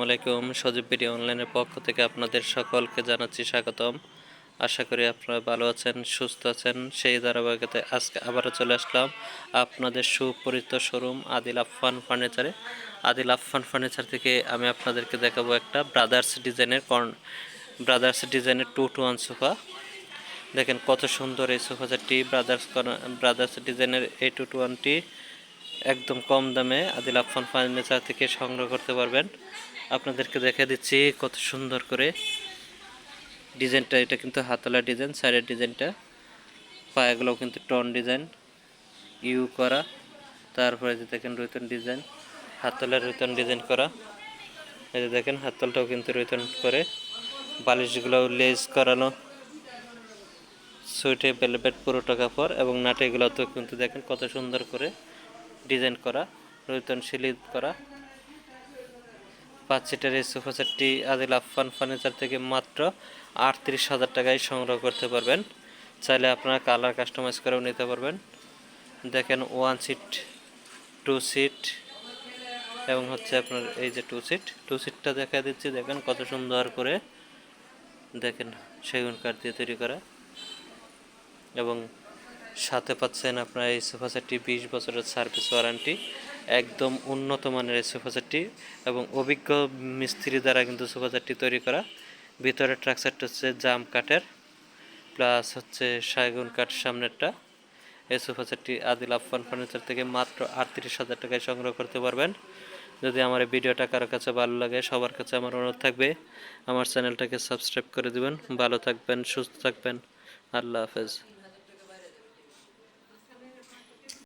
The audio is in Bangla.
আলাইকুম। সজীব ভিডিও অনলাইনের পক্ষ থেকে আপনাদের সকলকে জানাচ্ছি স্বাগতম। আশা করি আপনারা ভালো আছেন, সুস্থ আছেন। সেই ধারাবাহিকতায় আজকে আবারও চলে আসলাম আপনাদের সুপরিচিত শোরুম আদিল আফফান ফার্নিচারে। আদিল আফফান ফার্নিচার থেকে আমি আপনাদেরকে দেখাবো একটা ব্রাদার্স ডিজাইনের 2-to-1 সোফা। দেখেন কত সুন্দর এই সোফা সেটটি। ব্রাদার্স ডিজাইনের এই 2-to-1টি একদম কম দামে আদিল আফফান ফার্নিচার থেকে সংগ্রহ করতে পারবেন। আপনাদেরকে দেখে দিচ্ছি কত সুন্দর করে ডিজাইনটা। এটা কিন্তু হাতলা ডিজাইন, সাইডের ডিজাইনটা, পায়াগুলোও কিন্তু টন ডিজাইন ইউ করা। তারপরে যে দেখেন রুইতন ডিজাইন, হাতলার রুইতন ডিজাইন করা। এই যে দেখেন হাতলটাও কিন্তু রুইতন করে, বালিশগুলোও লেস করানো, সুইটে ভেলভেট পুরোটা কাপড় এবং নাটেগুলোতেও কিন্তু দেখেন কত সুন্দর করে ডিজাইন করা, রুইতন সিলিপ করা। 5 সিটের এই সোফা সেটটি আদিল আফফান ফার্নিচার থেকে মাত্র 38,000 টাকায় সংগ্রহ করতে পারবেন। চাইলে আপনারা কালার কাস্টমাইজ করেও নিতে পারবেন। দেখেন 1 সিট, 2 সিট এবং হচ্ছে আপনার এই যে 2 সিটটা দেখা দিচ্ছি। দেখেন কত সুন্দর করে, দেখেন সেগুন কাঠ দিয়ে তৈরি করা এবং সাথে পাচ্ছেন আপনার এই সোফা সেটটি 20 বছরের সার্ভিস ওয়ারেন্টি। একদম উন্নত মানের এই সোফা সেটটি এবং অভিজ্ঞ মিস্ত্রি দ্বারা কিন্তু সোফা সেটটি তৈরি করা। ভিতরে ট্রাক সেটটা হচ্ছে জাম কাঠের প্লাস হচ্ছে সেগুন কাঠ সামনেরটা। এই সোফা সেটটি আদিল আফফান ফার্নিচার থেকে মাত্র 38,000 টাকায় সংগ্রহ করতে পারবেন। যদি আমার এই ভিডিওটা কারো কাছে ভালো লাগে, সবার কাছে আমার অনুরোধ থাকবে আমার চ্যানেলটাকে সাবস্ক্রাইব করে দিবেন। ভালো থাকবেন, সুস্থ থাকবেন। আল্লাহ হাফেজ।